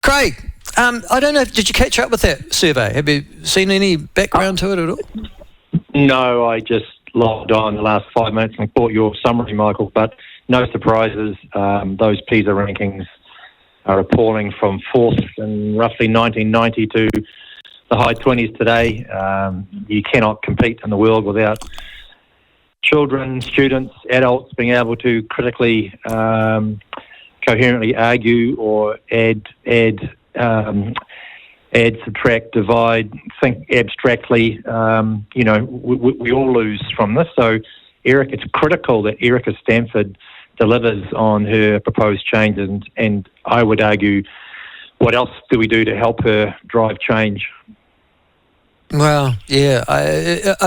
Craig, I don't know, did you catch up with that survey? Have you seen any background to it at all? No, I just logged on the last 5 minutes and caught your summary, Michael, but no surprises. Those PISA rankings are appalling, from fourth in roughly 1990 to the high 20s today. You cannot compete in the world without children, students, adults being able to critically, coherently argue or add, subtract, divide, think abstractly. We all lose from this. So, it's critical that Erica Stanford delivers on her proposed changes, and I would argue, what else do we do to help her drive change? Well, yeah,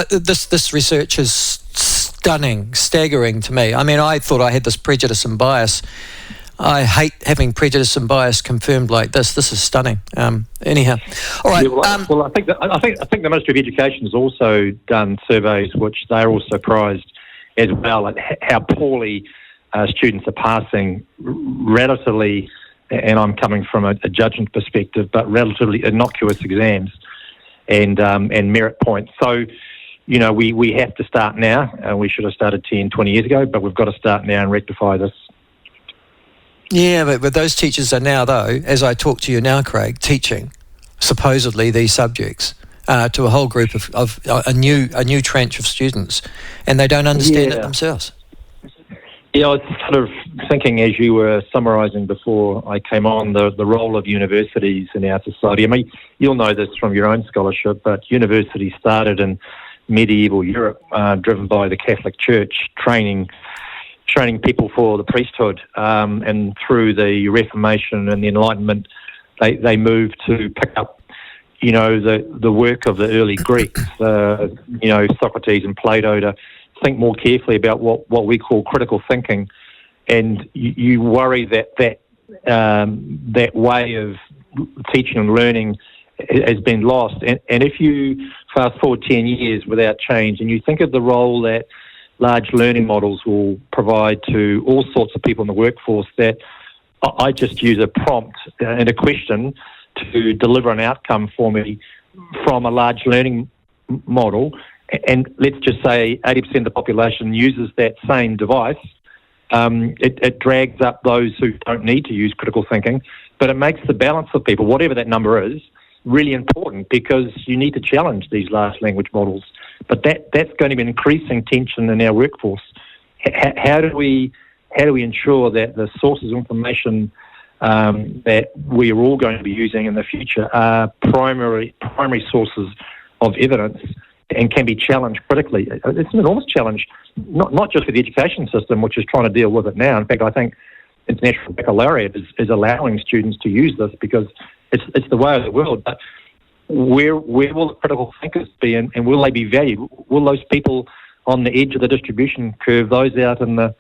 this research is stunning, staggering to me. I mean, I thought I had this prejudice and bias. I hate having prejudice and bias confirmed like this. This is stunning. Anyhow, all right. Yeah, well, I think the Ministry of Education has also done surveys, which they're all surprised as well at how poorly students are passing relatively, and I'm coming from a judgment perspective, but relatively innocuous exams and merit points. So, we have to start now. We should have started 10, 20 years ago, but we've got to start now and rectify this. Yeah, but those teachers are now, though, as I talk to you now, Craig, teaching supposedly these subjects to a whole group of a new tranche of students, and they don't understand it themselves. Yeah, I was sort of thinking as you were summarising before I came on, the role of universities in our society. I mean, you'll know this from your own scholarship, but universities started in medieval Europe, driven by the Catholic Church, training people for the priesthood, and through the Reformation and the Enlightenment, they moved to pick up, the work of the early Greeks, Socrates and Plato, to think more carefully about what we call critical thinking. And you worry that way of teaching and learning has been lost. And if you fast forward 10 years without change, and you think of the role that large learning models will provide to all sorts of people in the workforce, that I just use a prompt and a question to deliver an outcome for me from a large learning model, and let's just say 80% of the population uses that same device, it drags up those who don't need to use critical thinking, but it makes the balance of people, whatever that number is, really important, because you need to challenge these large language models. But that's going to be increasing tension in our workforce. How do we ensure that the sources of information that we are all going to be using in the future are primary sources of evidence and can be challenged critically? It's an enormous challenge, not just for the education system, which is trying to deal with it now. In fact, I think International Baccalaureate is allowing students to use this because it's the way of the world. But where will the critical thinkers be, and will they be valued? Will those people on the edge of the distribution curve, those out in the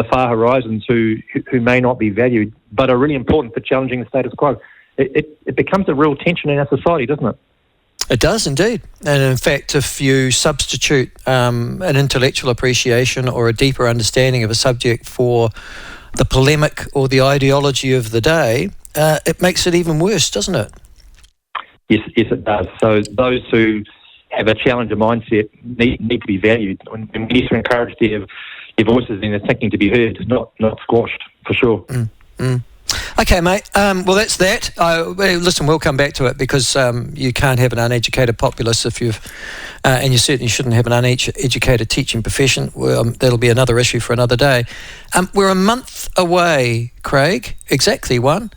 far horizons who may not be valued but are really important for challenging the status quo? It becomes a real tension in our society, doesn't it? It does indeed. And in fact, if you substitute an intellectual appreciation or a deeper understanding of a subject for the polemic or the ideology of the day, it makes it even worse, doesn't it? Yes, it does. So those who have a challenger mindset need to be valued, and we need to encourage their voices and their thinking to be heard, not squashed, for sure. Okay, mate. Well, that's that. Listen, we'll come back to it, because you can't have an uneducated populace if you've, and you certainly shouldn't have an uneducated teaching profession. That'll be another issue for another day. We're a month away, Craig. Exactly 1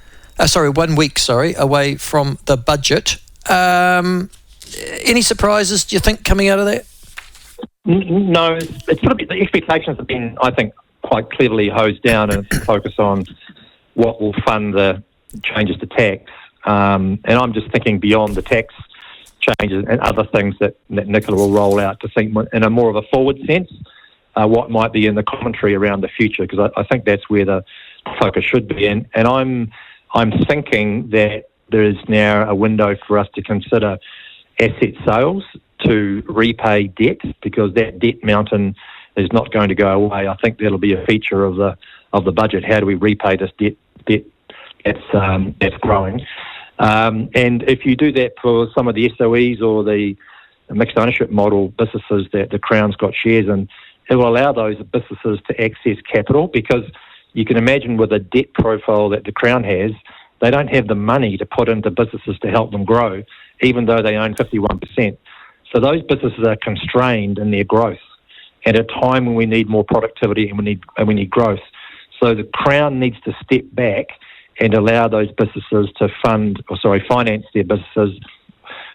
week away from the budget. Any surprises, do you think, coming out of that? No, it's sort of, the expectations have been, I think, quite cleverly hosed down, and it's focused on what will fund the changes to tax. And I'm just thinking beyond the tax changes and other things that Nicola will roll out, to think in a more of a forward sense what might be in the commentary around the future, because I think that's where the focus should be. And I'm thinking that there is now a window for us to consider asset sales to repay debt, because that debt mountain is not going to go away. I think that'll be a feature of the budget. How do we repay this debt that's growing. And if you do that for some of the SOEs or the mixed ownership model businesses that the Crown's got shares in, it will allow those businesses to access capital, because you can imagine with the debt profile that the Crown has, they don't have the money to put into businesses to help them grow, even though they own 51%. So those businesses are constrained in their growth at a time when we need more productivity and we need growth. So the Crown needs to step back and allow those businesses to finance their businesses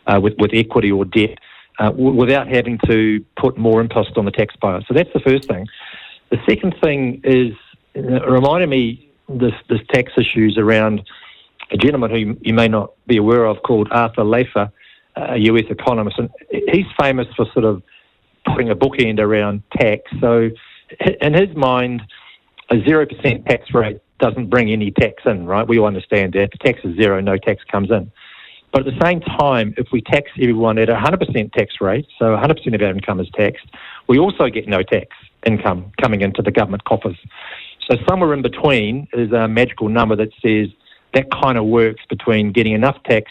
with equity or debt without having to put more impost on the taxpayer. So that's the first thing. The second thing is, it reminded me this tax issues around a gentleman who you may not be aware of called Arthur Laffer, a US economist, and he's famous for sort of putting a bookend around tax. So in his mind, a 0% tax rate doesn't bring any tax in, right? We all understand that. If the tax is zero, no tax comes in. But at the same time, if we tax everyone at a 100% tax rate, so 100% of our income is taxed, we also get no tax income coming into the government coffers. So somewhere in between is a magical number that says that kind of works between getting enough tax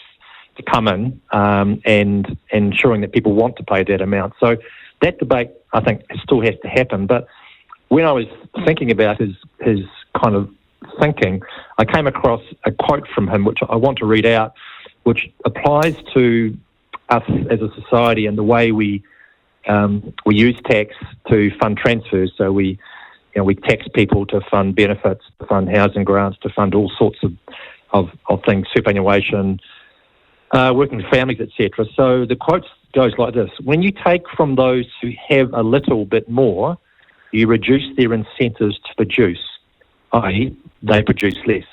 to come in and ensuring that people want to pay that amount. So that debate, I think, still has to happen. But when I was thinking about his kind of thinking, I came across a quote from him, which I want to read out, which applies to us as a society and the way we use tax to fund transfers. So we tax people to fund benefits, to fund housing grants, to fund all sorts of things, superannuation, working with families, etc. So the quote goes like this: when you take from those who have a little bit more, you reduce their incentives to produce, i.e. they produce less.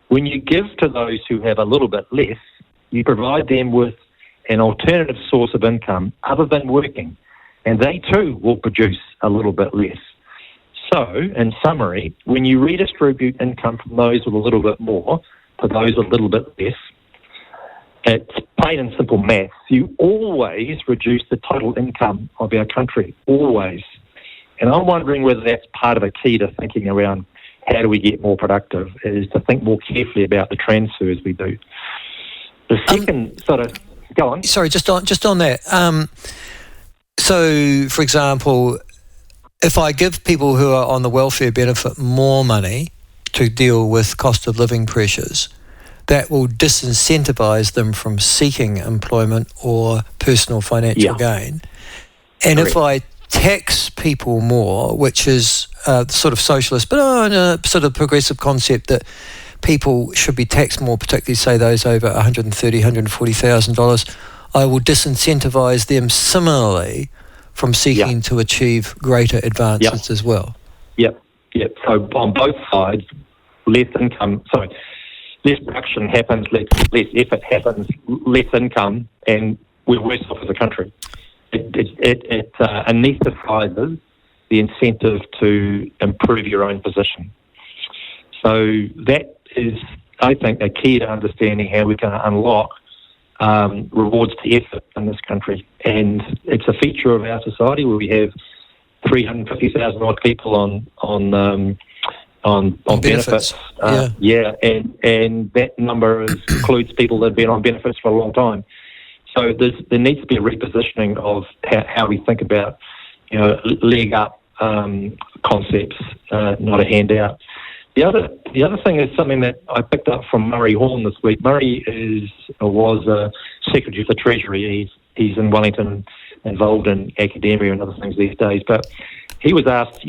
When you give to those who have a little bit less, you provide them with an alternative source of income other than working, and they too will produce a little bit less. So, in summary, when you redistribute income from those with a little bit more to those with a little bit less, it's plain and simple maths. You always reduce the total income of our country, always. And I'm wondering whether that's part of a key to thinking around how do we get more productive, is to think more carefully about the transfers we do. The second go on. Sorry, just on that. So, for example, if I give people who are on the welfare benefit more money to deal with cost of living pressures, that will disincentivise them from seeking employment or personal financial gain. And correct. If I tax people more, which is sort of socialist, but a sort of progressive concept that people should be taxed more, particularly say those over $130,000, $140,000, I will disincentivise them similarly from seeking to achieve greater advances as well. Yep. So on both sides, less production happens, less effort happens, less income, and we're worse off as a country. It anaesthetises the incentive to improve your own position. So that is, I think, a key to understanding how we can unlock rewards to effort in this country. And it's a feature of our society where we have 350,000 odd people on benefits. And that number includes people that have been on benefits for a long time. So there needs to be a repositioning of how we think about, leg up concepts, not a handout. The other thing is something that I picked up from Murray Horn this week. Murray was a Secretary for Treasury. He's in Wellington, involved in academia and other things these days. But he was asked,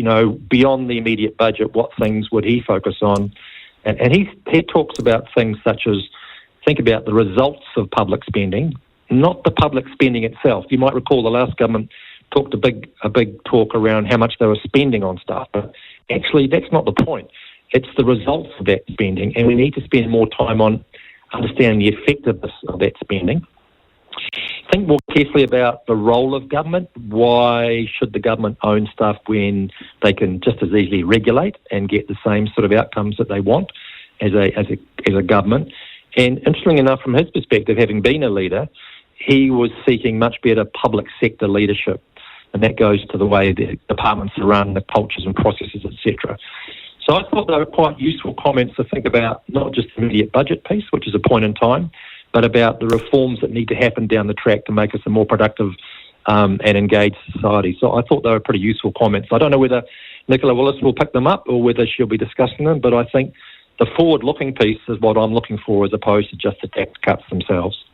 beyond the immediate budget, what things would he focus on? And he talks about things such as think about the results of public spending, not the public spending itself. You might recall the last government talked a big talk around how much they were spending on stuff, but actually that's not the point. It's the results of that spending, and we need to spend more time on understanding the effectiveness of that spending. Think more carefully about the role of government. Why should the government own stuff when they can just as easily regulate and get the same sort of outcomes that they want as a government? And interestingly enough, from his perspective, having been a leader, he was seeking much better public sector leadership, and that goes to the way the departments are run, the cultures and processes, etc. So I thought they were quite useful comments to think about, not just the immediate budget piece, which is a point in time, but about the reforms that need to happen down the track to make us a more productive and engaged society. So I thought they were pretty useful comments. I don't know whether Nicola Willis will pick them up or whether she'll be discussing them, but I think the forward-looking piece is what I'm looking for as opposed to just the tax cuts themselves.